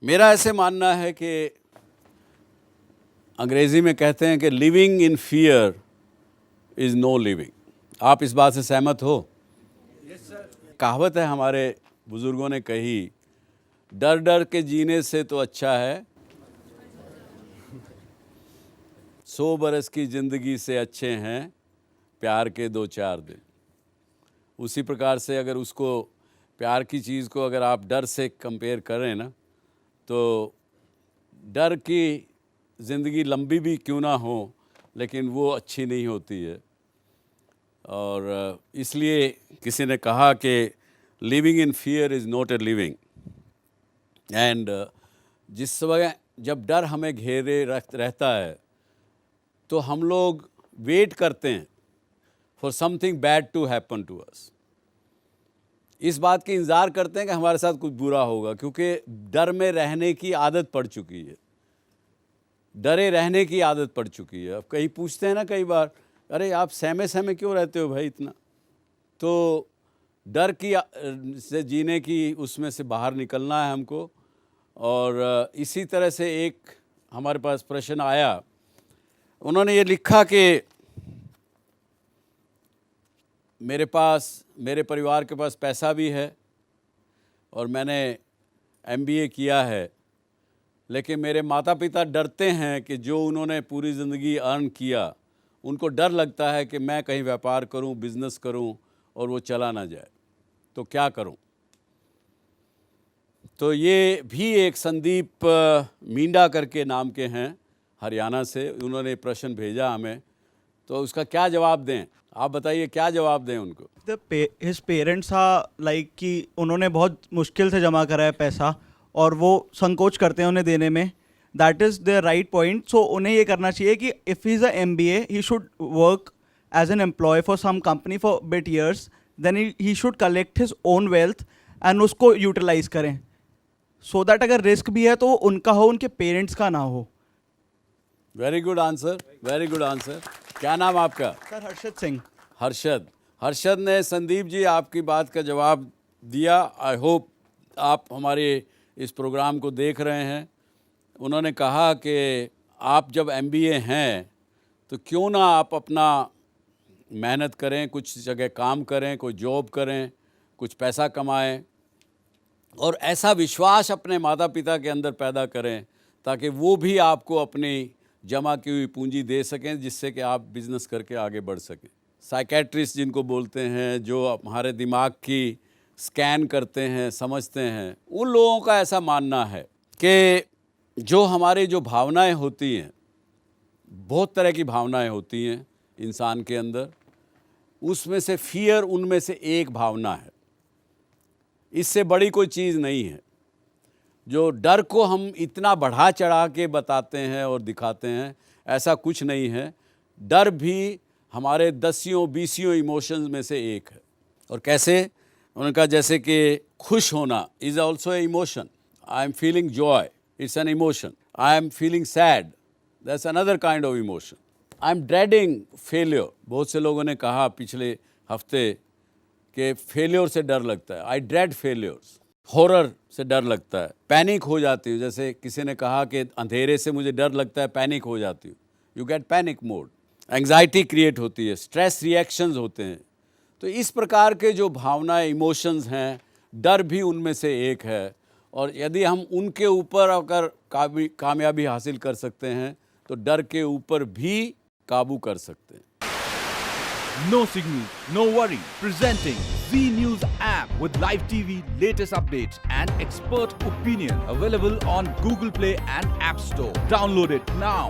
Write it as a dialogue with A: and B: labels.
A: मेरा ऐसे मानना है कि अंग्रेज़ी में कहते हैं कि living in fear is no living. आप इस बात से सहमत हो?
B: Yes sir.
A: कहावत है हमारे बुज़ुर्गों ने कही, डर डर के जीने से तो अच्छा है 100 बरस की ज़िंदगी से अच्छे हैं प्यार के 2-4 दिन। उसी प्रकार से अगर उसको प्यार की चीज़ को अगर आप डर से कंपेयर करें ना, तो डर की ज़िंदगी लंबी भी क्यों ना हो लेकिन वो अच्छी नहीं होती है। और इसलिए किसी ने कहा कि living in fear is not a living. And जिस समय जब डर हमें घेरे रहता है तो हम लोग वेट करते हैं for something bad to happen to us. इस बात की इंतज़ार करते हैं कि हमारे साथ कुछ बुरा होगा, क्योंकि डर में रहने की आदत पड़ चुकी है, डरे रहने की आदत पड़ चुकी है। अब कहीं पूछते हैं ना कई बार, अरे आप सहमे सहमे क्यों रहते हो भाई इतना? तो डर की से जीने की उसमें से बाहर निकलना है हमको। और इसी तरह से एक हमारे पास प्रश्न आया, उन्होंने ये लिखा कि मेरे परिवार के पास पैसा भी है और मैंने MBA किया है, लेकिन मेरे माता पिता डरते हैं कि जो उन्होंने पूरी ज़िंदगी अर्न किया, उनको डर लगता है कि मैं कहीं व्यापार करूं, बिज़नेस करूं और वो चला ना जाए, तो क्या करूं? तो ये भी एक संदीप मींडा करके नाम के हैं, हरियाणा से, उन्होंने प्रश्न भेजा हमें, तो उसका क्या जवाब दें? आप बताइए क्या जवाब दें उनको?
B: हिज पेरेंट्स लाइक कि उन्होंने बहुत मुश्किल से जमा करा है पैसा और वो संकोच करते हैं उन्हें देने में। That is the right point. So उन्हें ये करना चाहिए कि if he is a MBA he should work as an employ for some company for bit years, then he should collect his own wealth and उसको utilise करें, so that अगर risk भी है तो उनका हो, उनके पेरेंट्स का ना हो।
A: Very good answer, very good answer. क्या नाम आपका?
B: सर हर्षद सिंह।
A: हर्षद ने संदीप जी आपकी बात का जवाब दिया। आई होप आप हमारे इस प्रोग्राम को देख रहे हैं। उन्होंने कहा कि आप जब MBA हैं तो क्यों ना आप अपना मेहनत करें, कुछ जगह काम करें, कोई जॉब करें, कुछ पैसा कमाएं और ऐसा विश्वास अपने माता पिता के अंदर पैदा करें ताकि वो भी आपको अपनी जमा की हुई पूंजी दे सकें, जिससे कि आप बिज़नेस करके आगे बढ़ सकें। साइकेट्रिस्ट जिनको बोलते हैं, जो हमारे दिमाग की स्कैन करते हैं, समझते हैं, उन लोगों का ऐसा मानना है कि जो हमारी जो भावनाएं होती हैं, बहुत तरह की भावनाएं होती हैं इंसान के अंदर, उसमें से फियर उनमें से एक भावना है। इससे बड़ी कोई चीज़ नहीं है। जो डर को हम इतना बढ़ा चढ़ा के बताते हैं और दिखाते हैं, ऐसा कुछ नहीं है। डर भी हमारे 10-20 इमोशंस में से एक है। और कैसे? उन्होंने कहा जैसे कि खुश होना is also a emotion. I am feeling Joy, it's an emotion. I am feeling sad, that's another kind of emotion. I am dreading failure. बहुत से लोगों ने कहा पिछले हफ्ते कि फेलियर से डर लगता है। आई ड्रेड फेलियर्स। हॉरर से डर लगता है, पैनिक हो जाती हूँ। जैसे किसी ने कहा कि अंधेरे से मुझे डर लगता है, पैनिक हो जाती हूँ। You get panic mode. Anxiety create होती है, स्ट्रेस रिएक्शंस होते हैं। तो इस प्रकार के जो भावनाएं, इमोशंस हैं, डर भी उनमें से एक है। और यदि हम उनके ऊपर अगर कामयाबी हासिल कर सकते हैं तो डर के ऊपर भी काबू कर सकते हैं।
C: No signal, no worry. Presenting Z News app with live TV, latest updates and expert opinion. Available on Google Play and App Store. Download it now.